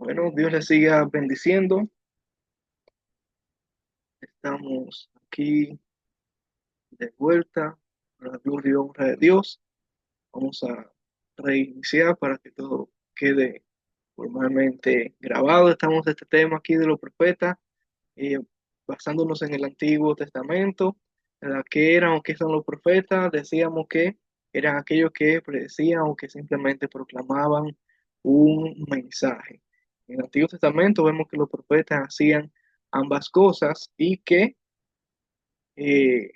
Bueno, Dios les siga bendiciendo. Estamos aquí de vuelta para la gloria y honra de Dios. Vamos a reiniciar para que todo quede formalmente grabado. Estamos en este tema aquí de los profetas, eh, basándonos en el Antiguo Testamento. ¿Qué eran o qué son los profetas? Decíamos que eran aquellos que predecían o que simplemente proclamaban un mensaje. En el Antiguo Testamento vemos que los profetas hacían ambas cosas y que eh,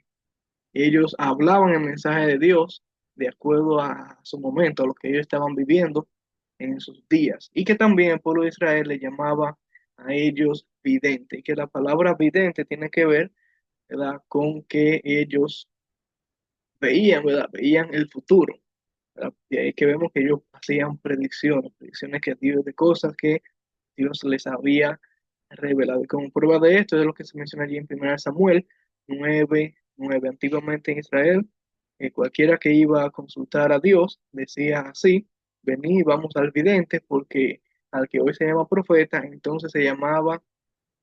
ellos hablaban el mensaje de Dios de acuerdo a su momento, a lo que ellos estaban viviendo en sus días. Y que también el pueblo de Israel le llamaba a ellos vidente. Y que la palabra vidente tiene que ver, ¿verdad?, con que ellos veían, ¿verdad? Veían el futuro, ¿verdad? Y ahí que vemos que ellos hacían predicciones que Dios de cosas que Dios les había revelado. Y como prueba de esto es lo que se menciona allí en 1 Samuel 9:9. Antiguamente en Israel, cualquiera que iba a consultar a Dios decía así: vení, vamos al vidente, porque al que hoy se llama profeta, entonces se llamaba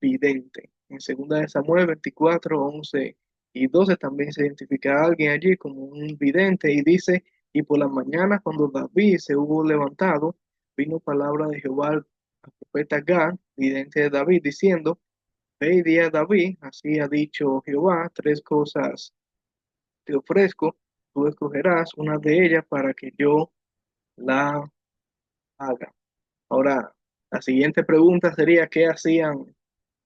vidente. En 2 Samuel 24:11 y 12 también se identifica a alguien allí como un vidente y dice: y por la mañana, cuando David se hubo levantado, vino palabra de Jehová al profeta Gad, vidente de David, diciendo: ve y di a David, así ha dicho Jehová, tres cosas te ofrezco, tú escogerás una de ellas para que yo la haga. Ahora, la siguiente pregunta sería: ¿qué hacían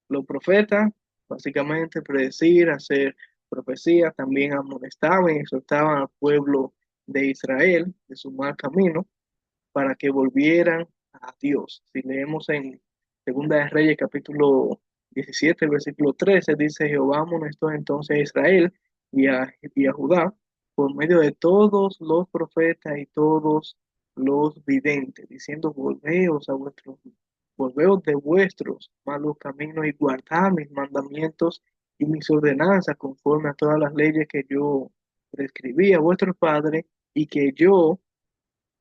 los profetas? Básicamente predecir, hacer profecías. También amonestaban y exhortaban al pueblo de Israel de su mal camino para que volvieran a Dios. Si leemos en Segunda de Reyes capítulo 17, versículo 13, dice: Jehová amonestó entonces a Israel y a Judá por medio de todos los profetas y todos los videntes, diciendo: volveos de vuestros malos caminos y guardad mis mandamientos y mis ordenanzas conforme a todas las leyes que yo prescribí a vuestros padres y que yo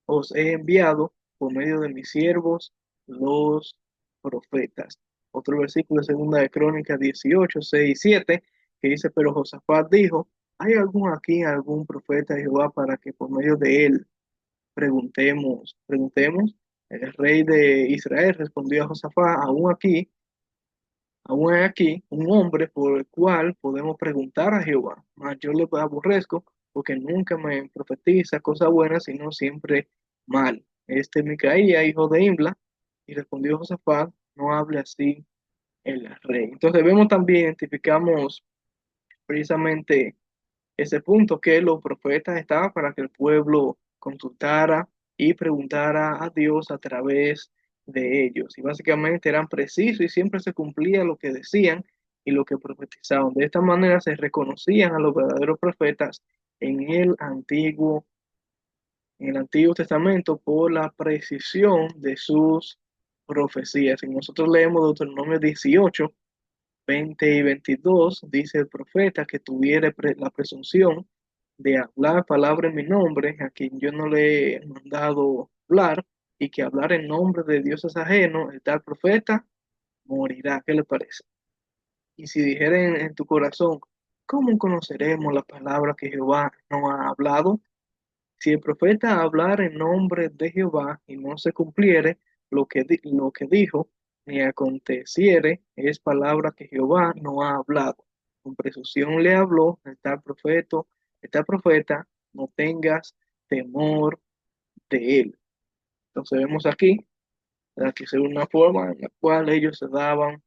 os he enviado por medio de mis siervos, los profetas. Otro versículo de Segunda de Crónicas 18, 6 y 7, que dice: pero Josafat dijo: ¿hay algún profeta de Jehová para que por medio de él preguntemos? El rey de Israel respondió a Josafat: aún hay aquí un hombre por el cual podemos preguntar a Jehová, mas yo le aborrezco, porque nunca me profetiza cosa buena, sino siempre mal. Este Micaía, hijo de Imla. Y respondió Josafat: no hable así el rey. Entonces vemos también, identificamos precisamente ese punto, que los profetas estaban para que el pueblo consultara y preguntara a Dios a través de ellos. Y básicamente eran precisos y siempre se cumplía lo que decían y lo que profetizaban. De esta manera se reconocían a los verdaderos profetas en el Antiguo Testamento por la precisión de sus profecías. Si nosotros leemos Deuteronomio 18, 20 y 22, dice: el profeta que tuviere la presunción de hablar palabra en mi nombre, a quien yo no le he mandado hablar, y que hablar en nombre de dioses ajenos, el tal profeta morirá. ¿Qué le parece? Y si dijera en tu corazón: ¿cómo conoceremos la palabra que Jehová no ha hablado? Si el profeta hablar en nombre de Jehová y no se cumpliere lo que dijo, ni aconteciere, es palabra que Jehová no ha hablado. Con presunción le habló el tal profeta, no tengas temor de él. Entonces vemos aquí, ¿verdad?, que es una forma en la cual ellos se daban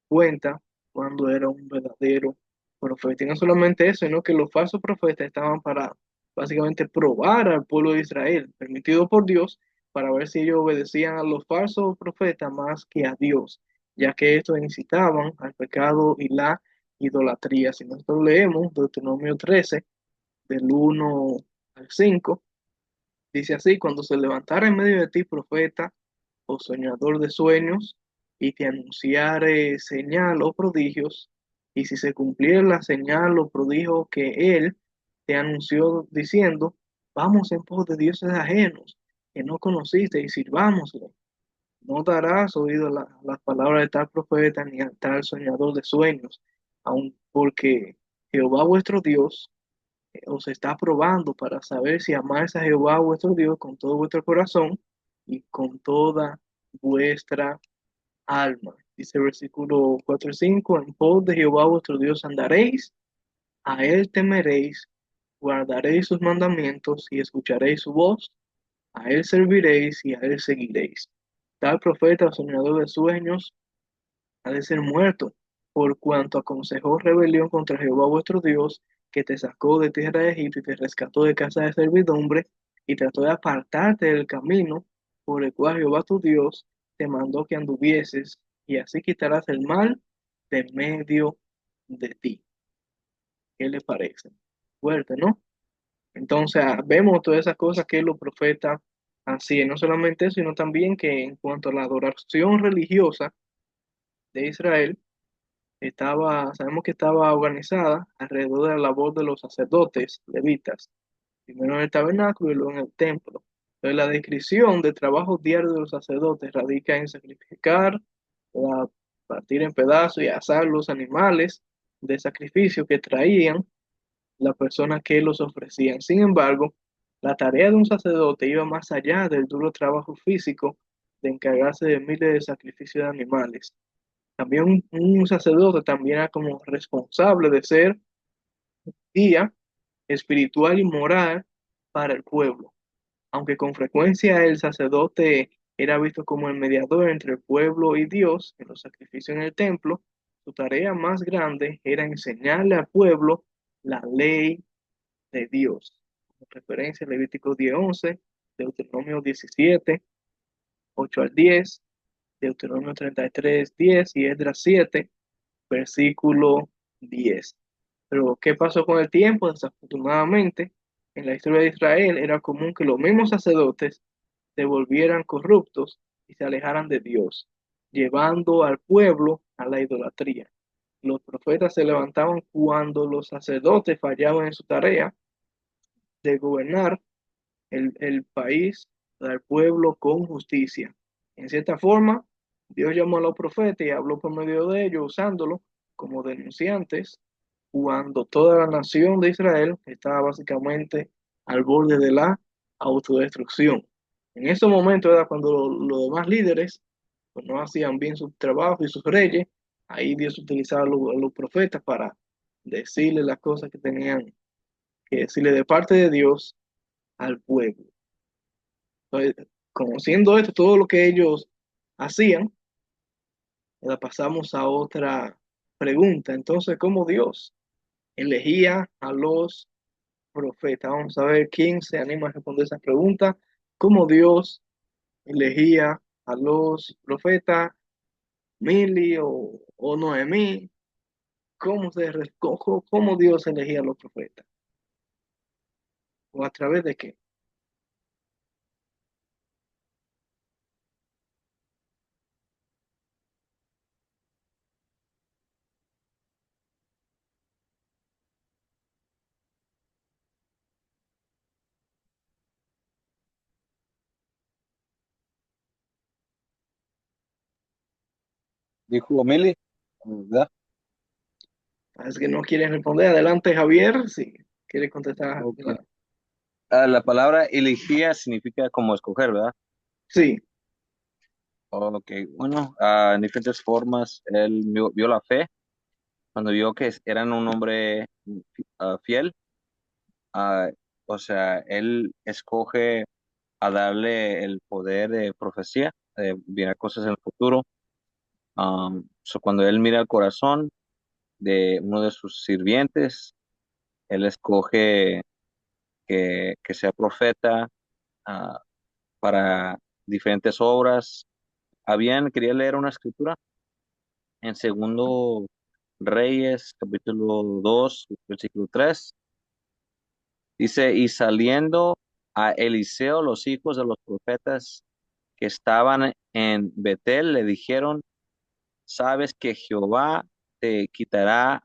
cuenta cuando era un verdadero profeta. Y no solamente eso, sino que los falsos profetas estaban para básicamente probar al pueblo de Israel, permitido por Dios, para ver si ellos obedecían a los falsos profetas más que a Dios, ya que estos incitaban al pecado y la idolatría. Si nosotros leemos Deuteronomio 13, del 1 al 5, dice así: cuando se levantara en medio de ti profeta o soñador de sueños, y te anunciare señal o prodigios, y si se cumpliera la señal o prodigio que él te anunció diciendo: vamos en pos de dioses ajenos que no conociste y sirvámosle, No darás oído a las palabras de tal profeta ni a tal soñador de sueños, aun porque Jehová vuestro Dios os está probando para saber si amáis a Jehová vuestro Dios con todo vuestro corazón y con toda vuestra alma. Dice el versículo 4 y 5, en pos de Jehová vuestro Dios andaréis, a él temeréis, guardaréis sus mandamientos y escucharéis su voz, a él serviréis y a él seguiréis. Tal profeta o soñador de sueños ha de ser muerto, por cuanto aconsejó rebelión contra Jehová vuestro Dios, que te sacó de tierra de Egipto y te rescató de casa de servidumbre, y trató de apartarte del camino por el cual Jehová tu Dios te mandó que anduvieses, y así quitarás el mal de medio de ti. ¿Qué le parece? Fuerte, ¿no? Entonces, vemos todas esas cosas que los profetas hacían, no solamente eso, sino también que en cuanto a la adoración religiosa de Israel, sabemos que estaba organizada alrededor de la labor de los sacerdotes levitas, primero en el tabernáculo y luego en el templo. Entonces, la descripción del trabajo diario de los sacerdotes radica en sacrificar, a partir en pedazos y asar los animales de sacrificio que traían las personas que los ofrecían. Sin embargo, la tarea de un sacerdote iba más allá del duro trabajo físico de encargarse de miles de sacrificios de animales. También un sacerdote también era como responsable de ser guía espiritual y moral para el pueblo. Aunque con frecuencia el sacerdote era visto como el mediador entre el pueblo y Dios en los sacrificios en el templo, su tarea más grande era enseñarle al pueblo la ley de Dios. Como referencia, Levítico 10:11, Deuteronomio 17, 8 al 10, Deuteronomio 33:10 y Esdras 7, versículo 10. Pero, ¿qué pasó con el tiempo? Desafortunadamente, en la historia de Israel era común que los mismos sacerdotes se volvieran corruptos y se alejaran de Dios, llevando al pueblo a la idolatría. Los profetas se levantaban cuando los sacerdotes fallaban en su tarea de gobernar el país, al pueblo con justicia. En cierta forma, Dios llamó a los profetas y habló por medio de ellos, usándolo como denunciantes, cuando toda la nación de Israel estaba básicamente al borde de la autodestrucción. En ese momento era cuando los demás líderes pues, no hacían bien su trabajo y sus reyes, ahí Dios utilizaba a los profetas para decirle las cosas que tenían que decirle de parte de Dios al pueblo. Entonces, conociendo esto, todo lo que ellos hacían, la pasamos a otra pregunta. Entonces, ¿cómo Dios elegía a los profetas? Vamos a ver quién se anima a responder esa pregunta. ¿Cómo Dios elegía a los profetas? ¿Mili o Noemí? ¿Cómo Dios elegía a los profetas? ¿O a través de qué? Dijo Mili, ¿verdad? Es que no quieren responder. Adelante, Javier, si quiere contestar. Ok. La palabra elegía significa como escoger, ¿verdad? Sí, Ok, bueno, en diferentes formas, él vio la fe, cuando vio que eran un hombre fiel, ah, o sea, él escoge a darle el poder de profecía, de mirar cosas en el futuro. Cuando él mira el corazón de uno de sus sirvientes, él escoge que sea profeta ah, para diferentes obras. Quería leer una escritura en Segundo Reyes, capítulo 2 versículo 3. Dice, y saliendo a Eliseo, los hijos de los profetas que estaban en Betel, le dijeron, sabes que Jehová te quitará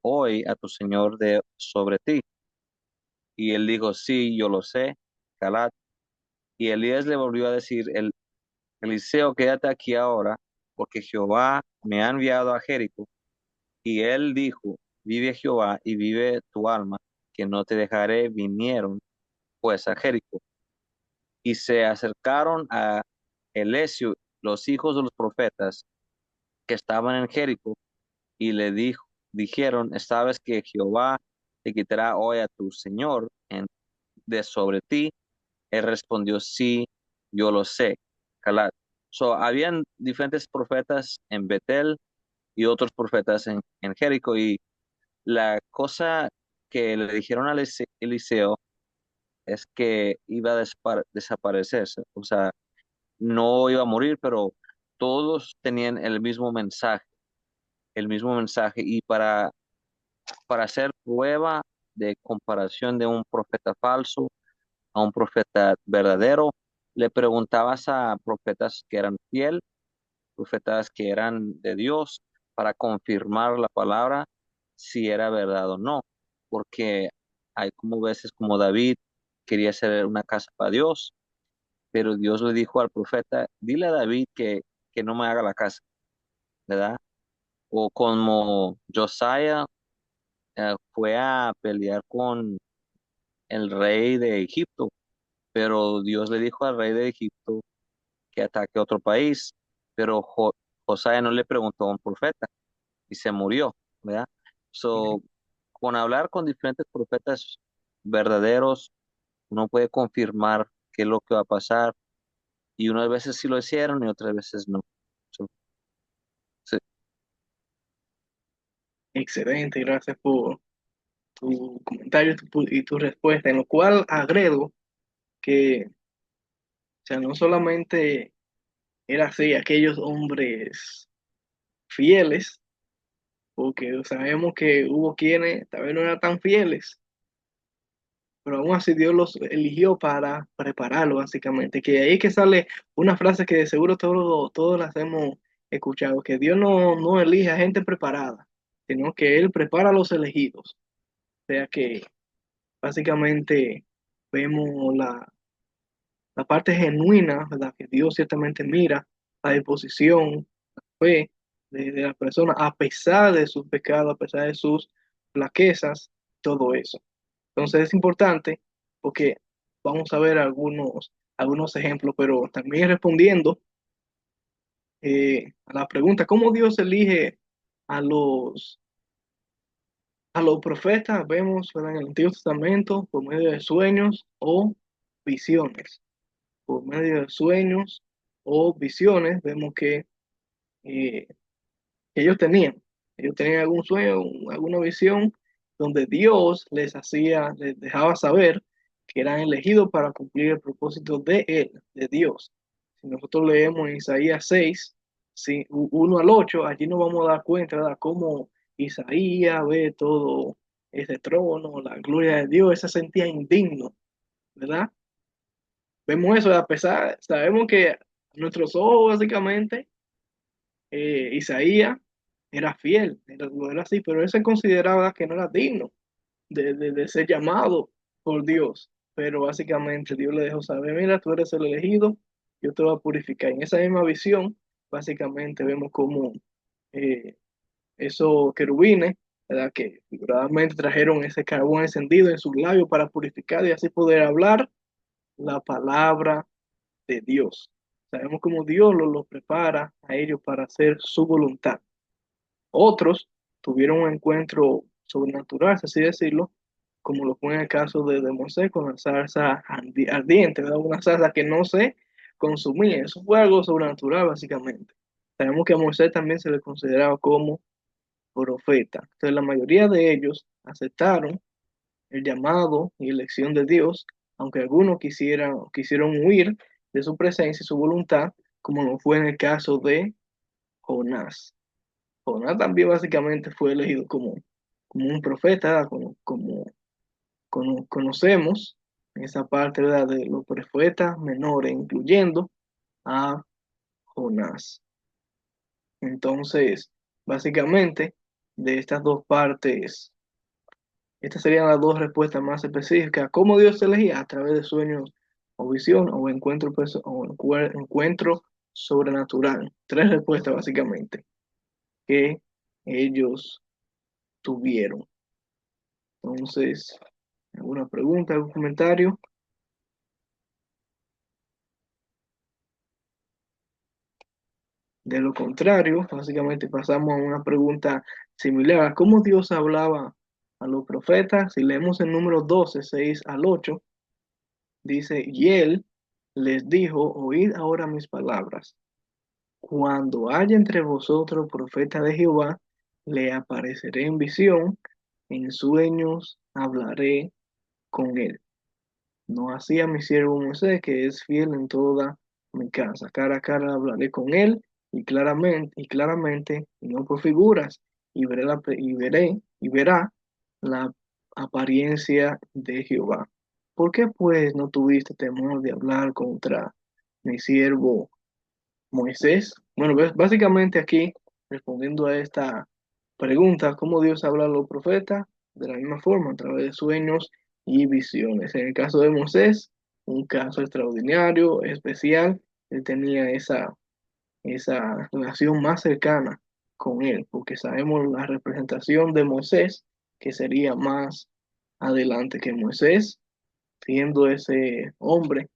hoy a tu señor de sobre ti. Y él dijo, sí, yo lo sé, Calad. Y Elías le volvió a decir, Eliseo, quédate aquí ahora, porque Jehová me ha enviado a Jericó. Y él dijo, vive Jehová y vive tu alma, que no te dejaré. Vinieron pues a Jericó y se acercaron a Elesio, los hijos de los profetas que estaban en Jericó, y dijeron, sabes que Jehová te quitará hoy a tu señor de sobre ti. Él respondió, sí, yo lo sé. Calad. Habían diferentes profetas en Betel y otros profetas en Jericó, y la cosa que le dijeron a Eliseo es que iba a desaparecerse, o sea, no iba a morir, pero todos tenían el mismo mensaje, y para hacer prueba de comparación de un profeta falso a un profeta verdadero, le preguntabas a profetas que eran fiel, profetas que eran de Dios, para confirmar la palabra si era verdad o no, porque hay como veces como David quería hacer una casa para Dios, pero Dios le dijo al profeta, dile a David que no me haga la casa, ¿verdad? O como Josiah fue a pelear con el rey de Egipto, pero Dios le dijo al rey de Egipto que ataque a otro país, pero Josiah no le preguntó a un profeta y se murió, ¿verdad? So, con hablar con diferentes profetas verdaderos, uno puede confirmar qué es lo que va a pasar, y unas veces sí lo hicieron y otras veces no. So, sí. Excelente, gracias por tu comentario y tu respuesta, en lo cual agrego que, o sea, no solamente era así aquellos hombres fieles, porque sabemos que hubo quienes tal vez no eran tan fieles, pero aún así Dios los eligió para prepararlo, básicamente. Que ahí es que sale una frase que de seguro todos las hemos escuchado, que Dios no elige a gente preparada, sino que Él prepara a los elegidos. O sea que básicamente vemos la parte genuina, ¿verdad? Que Dios ciertamente mira la disposición, la fe de la persona, a pesar de sus pecados, a pesar de sus flaquezas, todo eso. Entonces es importante porque vamos a ver algunos ejemplos, pero también respondiendo a la pregunta, ¿cómo Dios elige a los profetas? Vemos, ¿verdad?, en el Antiguo Testamento por medio de sueños o visiones. Por medio de sueños o visiones, vemos eh, que ellos tenían algún sueño, alguna visión donde Dios les dejaba saber que eran elegidos para cumplir el propósito de Él, de Dios. Si nosotros leemos en Isaías 6, 1 al 8, allí nos vamos a dar cuenta, ¿verdad?, cómo Isaías ve todo ese trono, la gloria de Dios, él se sentía indigno, ¿verdad? Vemos eso, a pesar, sabemos que a nuestros ojos, básicamente, Isaías era fiel, lo era así, pero él se consideraba que no era digno de ser llamado por Dios. Pero básicamente Dios le dejó saber, mira, tú eres el elegido, yo te voy a purificar. En esa misma visión, básicamente vemos como eh, esos querubines, ¿verdad?, que figuradamente trajeron ese carbón encendido en sus labios para purificar y así poder hablar la palabra de Dios. Sabemos cómo Dios los prepara a ellos para hacer su voluntad. Otros tuvieron un encuentro sobrenatural, así decirlo, como lo fue en el caso de Moisés con la zarza ardiente, ¿verdad? Una zarza que no se consumía. Eso fue algo sobrenatural, básicamente. Sabemos que a Moisés también se le consideraba como profeta. Entonces, la mayoría de ellos aceptaron el llamado y elección de Dios, aunque algunos quisieron huir de su presencia y su voluntad, como lo fue en el caso de Jonás. Jonás también básicamente fue elegido como un profeta, ¿verdad? Como conocemos en esa parte, ¿verdad?, de los profetas menores, incluyendo a Jonás. Entonces, básicamente, de estas dos partes, estas serían las dos respuestas más específicas. ¿Cómo Dios se elegía? A través de sueños o visión o encuentro sobrenatural. Tres respuestas básicamente que ellos tuvieron. Entonces, ¿alguna pregunta, algún comentario? De lo contrario, básicamente pasamos a una pregunta similar. ¿Cómo Dios hablaba a los profetas? Si leemos el número 12 6 al 8 dice, y él les dijo, oíd ahora mis palabras. Cuando haya entre vosotros profeta de Jehová, le apareceré en visión, en sueños hablaré con él. No así a mi siervo Moisés, que es fiel en toda mi casa. Cara a cara hablaré con él y claramente, y no por figuras, y verá la apariencia de Jehová. ¿Por qué pues no tuviste temor de hablar contra mi siervo Moisés? Bueno, básicamente aquí, respondiendo a esta pregunta, ¿cómo Dios habla a los profetas? De la misma forma, a través de sueños y visiones. En el caso de Moisés, un caso extraordinario, especial, él tenía esa relación más cercana con él, porque sabemos la representación de Moisés, que sería más adelante que Moisés, siendo ese hombre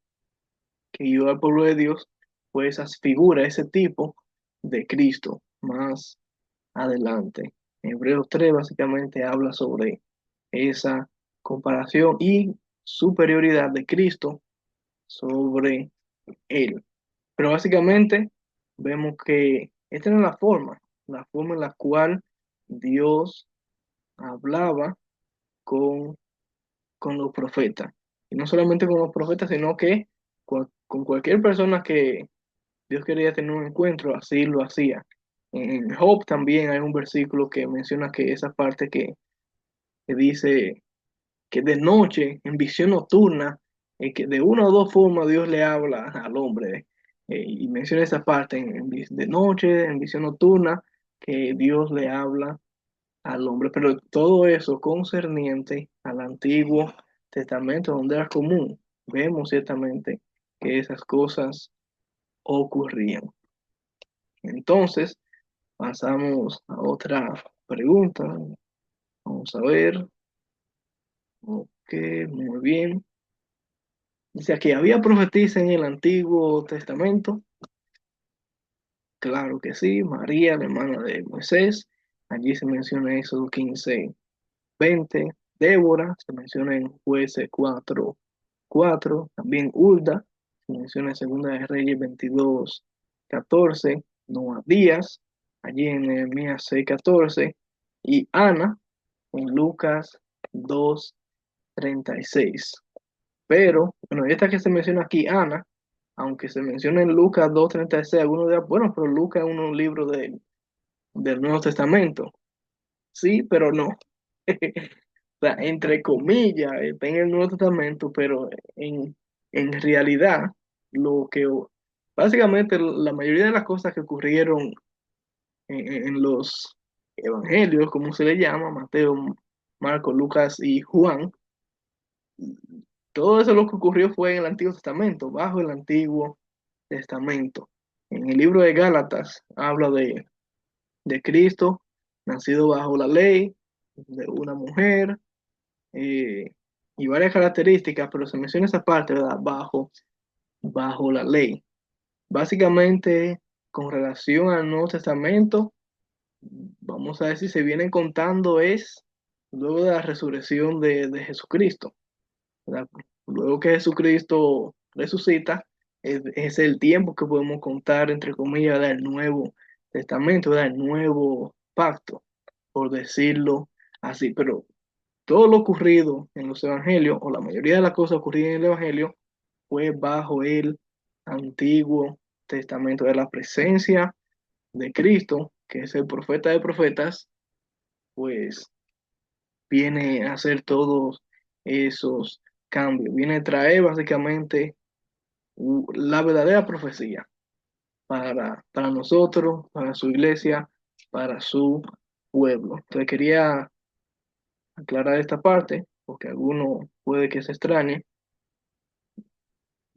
que guió al pueblo de Dios, pues esa figura, ese tipo de Cristo más adelante. Hebreos 3 básicamente habla sobre esa comparación y superioridad de Cristo sobre él. Pero básicamente vemos que esta era la forma en la cual Dios hablaba con, con los profetas. Y no solamente con los profetas, sino que con cualquier persona que Dios quería tener un encuentro, así lo hacía. En Job también hay un versículo que menciona que esa parte que dice que de noche, en visión nocturna, que de una o dos formas Dios le habla al hombre. Y menciona esa parte de noche, en visión nocturna, que Dios le habla al hombre. Pero todo eso concerniente al Antiguo Testamento, donde era común, vemos ciertamente que esas cosas ocurrían. Entonces, pasamos a otra pregunta. Vamos a ver. Ok, muy bien. Dice aquí, ¿había profetisa en el Antiguo Testamento? Claro que sí. María, la hermana de Moisés. Allí se menciona Éxodo 15:20. Débora, se menciona en Jueces 4:4. También Hulda, se menciona en Segunda de Reyes 22:14. Noadías, allí en Nehemías 6:14. Y Ana, en Lucas 2:36. Pero, bueno, esta que se menciona aquí, Ana, aunque se menciona en Lucas 2:36, algunos dirán, bueno, pero Lucas es un libro del Nuevo Testamento. Sí, pero no. O sea, entre comillas, está en el Nuevo Testamento, pero en realidad, lo que básicamente la mayoría de las cosas que ocurrieron en los evangelios, como se le llama, Mateo, Marcos, Lucas y Juan, todo eso lo que ocurrió fue en el Antiguo Testamento, bajo el Antiguo Testamento. En el libro de Gálatas habla de Cristo, nacido bajo la ley, de una mujer, eh, y varias características, pero se menciona esa parte, ¿verdad? Bajo la ley. Básicamente, con relación al Nuevo Testamento, vamos a ver si se vienen contando es luego de la resurrección de Jesucristo, ¿verdad? Luego que Jesucristo resucita, es el tiempo que podemos contar, entre comillas, del Nuevo Testamento, del Nuevo Pacto, por decirlo así. Pero todo lo ocurrido en los evangelios, o la mayoría de las cosas ocurridas en el evangelio, fue bajo el Antiguo Testamento, de la presencia de Cristo, que es el profeta de profetas, pues viene a hacer todos esos cambios, viene a traer básicamente la verdadera profecía para nosotros, para su iglesia, para su pueblo. Entonces quería aclarar esta parte, porque alguno puede que se extrañe.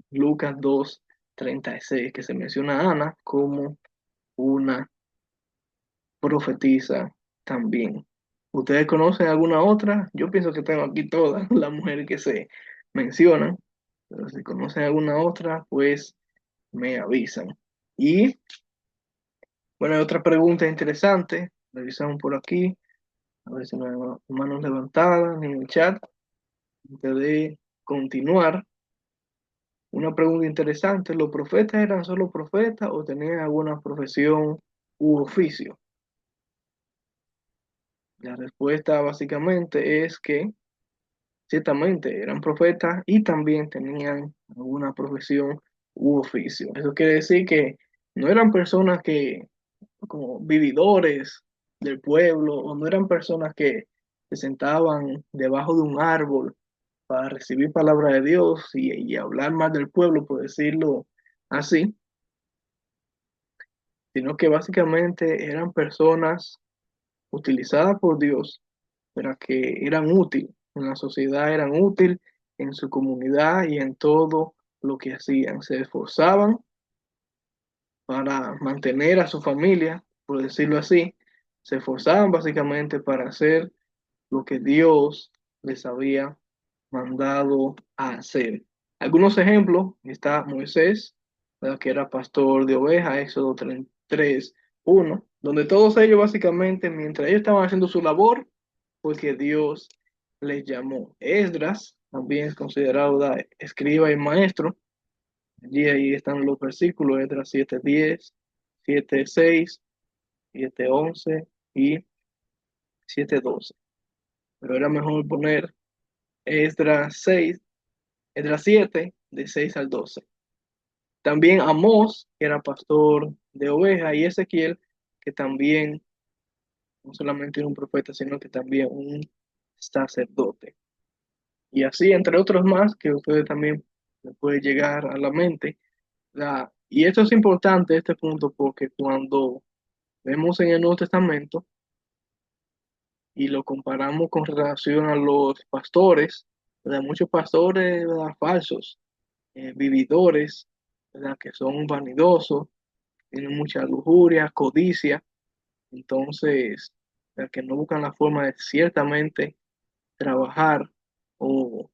Lucas 36, que se menciona a Ana como una profetiza también. ¿Ustedes conocen alguna otra? Yo pienso que tengo aquí todas las mujeres que se mencionan, pero si conocen alguna otra, pues me avisan. Y bueno, hay otra pregunta interesante. Revisamos por aquí, a ver si no hay manos levantadas ni en el chat. Antes de continuar, una pregunta interesante: ¿los profetas eran solo profetas o tenían alguna profesión u oficio? La respuesta básicamente es que ciertamente eran profetas y también tenían alguna profesión u oficio. Eso quiere decir que no eran personas que, como vividores del pueblo, o no eran personas que se sentaban debajo de un árbol para recibir palabra de Dios y hablar más del pueblo, por decirlo así, sino que básicamente eran personas utilizadas por Dios, pero que eran útiles en la sociedad, eran útiles en su comunidad y en todo lo que hacían. Se esforzaban para mantener a su familia, por decirlo así, se esforzaban básicamente para hacer lo que Dios les había mandado a hacer. Algunos ejemplos: está Moisés, ¿verdad?, que era pastor de ovejas, Éxodo 33:1, donde todos ellos básicamente, mientras ellos estaban haciendo su labor, porque Dios les llamó. Esdras también es considerado escriba y maestro. Allí ahí están los versículos: Esdras 7:10, 7:6, 7:11 y 7:12. Pero era mejor poner Esdras 6, Esdras 7, de 6 al 12. También Amós, que era pastor de ovejas, y Ezequiel, que también no solamente era un profeta, sino que también un sacerdote. Y así, entre otros más, que ustedes también les puede llegar a la mente. Y esto es importante, este punto, porque cuando vemos en el Nuevo Testamento y lo comparamos con relación a los pastores, ¿verdad?, muchos pastores, ¿verdad?, falsos, vividores, ¿verdad?, que son vanidosos, tienen mucha lujuria, codicia, entonces, ¿verdad?, que no buscan la forma de ciertamente trabajar o,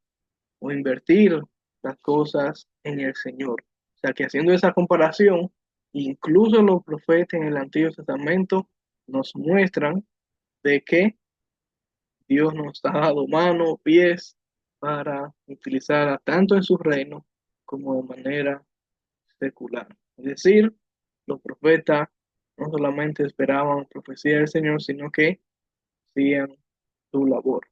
o invertir las cosas en el Señor. O sea, que haciendo esa comparación, incluso los profetas en el Antiguo Testamento nos muestran de que Dios nos ha dado mano, pies para utilizarla tanto en su reino como de manera secular. Es decir, los profetas no solamente esperaban profecía del Señor, sino que hacían su labor.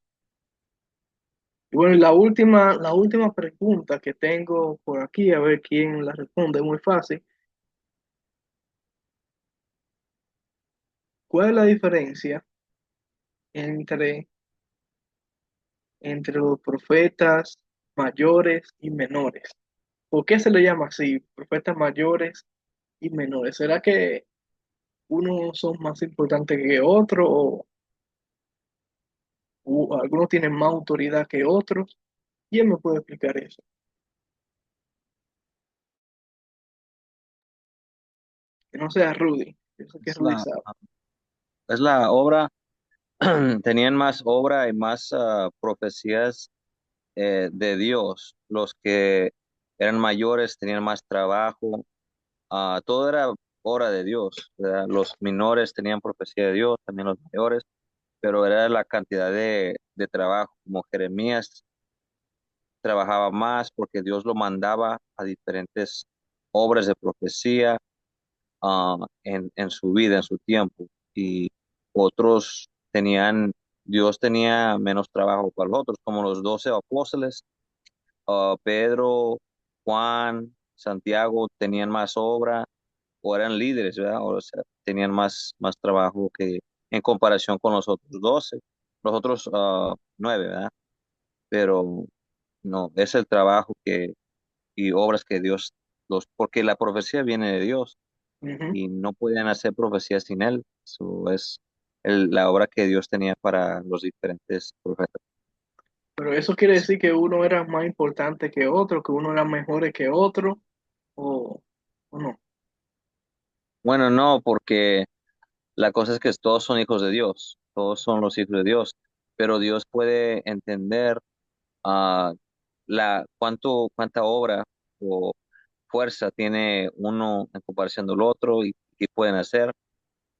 Y bueno, la última pregunta que tengo por aquí, a ver quién la responde, es muy fácil. ¿Cuál es la diferencia entre, entre los profetas mayores y menores? ¿Por qué se le llama así, profetas mayores y menores? ¿Será que unos son más importantes que otros, o algunos tienen más autoridad que otros? ¿Quién me puede explicar eso? Que no sea Rudy. Yo sé que Es Rudy la, sabe. es la obra, tenían más obra y más profecías de Dios. Los que eran mayores tenían más trabajo. Todo era obra de Dios, ¿verdad? Los menores tenían profecía de Dios, también los mayores, pero era la cantidad de trabajo. Como Jeremías trabajaba más porque Dios lo mandaba a diferentes obras de profecía en su vida, en su tiempo. Y otros Dios tenía menos trabajo para los otros, como los 12 apóstoles. Pedro, Juan, Santiago tenían más obra o eran líderes, ¿verdad? O sea, tenían más trabajo que en comparación con los otros 12, los otros 9, ¿verdad? Pero no, es el trabajo y obras que Dios porque la profecía viene de Dios Ujú. y no pueden hacer profecía sin Él. Eso es la obra que Dios tenía para los diferentes profetas. Pero eso quiere decir que uno era más importante que otro, que uno era mejor que otro, o... Bueno, no, porque la cosa es que todos son hijos de Dios, todos son los hijos de Dios, pero Dios puede entender ah, cuánta obra o fuerza tiene uno en comparación del otro y qué pueden hacer.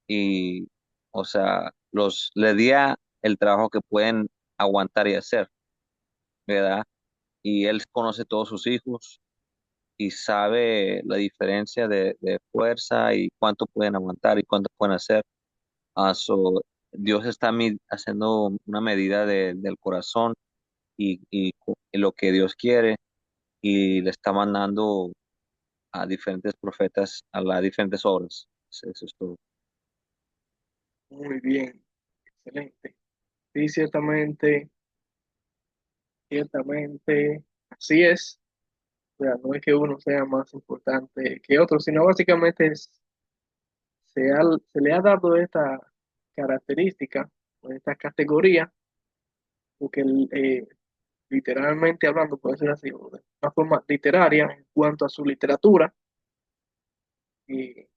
Y, o sea, le di el trabajo que pueden aguantar y hacer, ¿verdad? Y Él conoce todos sus hijos y sabe la diferencia de fuerza y cuánto pueden aguantar y cuánto pueden hacer. Dios está haciendo una medida del corazón y lo que Dios quiere y le está mandando a diferentes profetas a las diferentes obras. Eso es todo. Muy bien, excelente. Sí, ciertamente, ciertamente, así es. O sea, no es que uno sea más importante que otro, sino básicamente se le ha dado esta característica o esta categoría, porque literalmente hablando, puede ser así, o de una forma literaria en cuanto a su literatura, y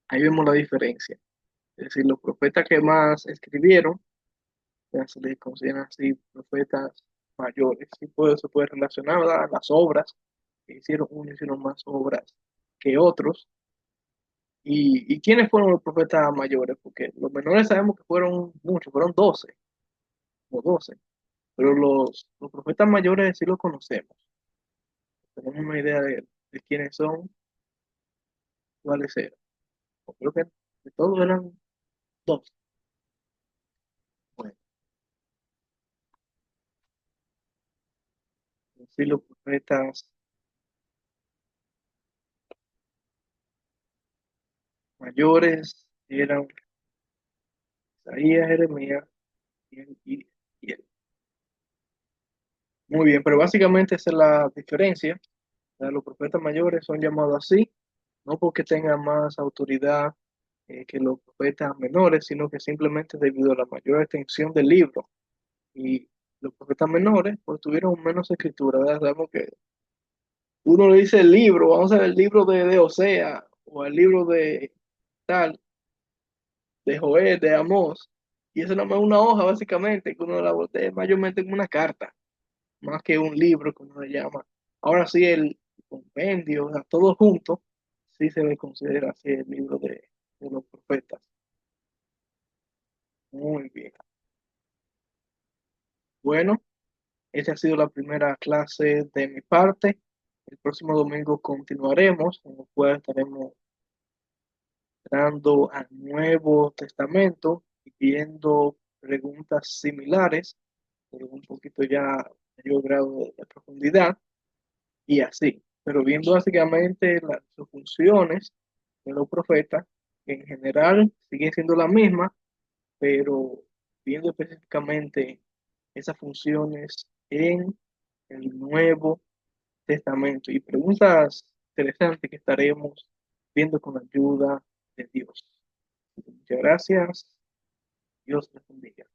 ahí vemos la diferencia. Es decir, los profetas que más escribieron, ya se les consideran así profetas mayores, y por eso se puede relacionar, ¿verdad?, las obras que hicieron, unos hicieron más obras que otros. ¿Y quiénes fueron los profetas mayores? Porque los menores sabemos que fueron muchos, fueron 12 o 12, pero los profetas mayores sí los conocemos. Tenemos una idea de quiénes son, cuáles eran. Yo creo que de todos eran 12. Bueno, sí, los profetas mayores eran Isaías, Jeremías y él. Muy bien, pero básicamente esa es la diferencia. O sea, los profetas mayores son llamados así, no porque tengan más autoridad que los profetas menores, sino que simplemente debido a la mayor extensión del libro. Y los profetas menores, pues tuvieron menos escritura, ¿verdad? Sabemos que uno le dice el libro, vamos a ver el libro de Osea, o el libro de tal, de Joel, de Amós, y eso no es una hoja, básicamente, que uno la voltea mayormente como una carta, más que un libro, como uno le llama. Ahora sí, el compendio, o sea, todo junto, sí se le considera así el libro de los profetas. Muy bien. Bueno, esa ha sido la primera clase de mi parte. El próximo domingo continuaremos, en el cual estaremos entrando al Nuevo Testamento y viendo preguntas similares, pero un poquito ya mayor grado de profundidad y así. Pero viendo básicamente sus funciones de los profetas, que en general siguen siendo las mismas, pero viendo específicamente esas funciones en el Nuevo Testamento y preguntas interesantes que estaremos viendo con la ayuda de Dios. Muchas gracias. Dios les bendiga.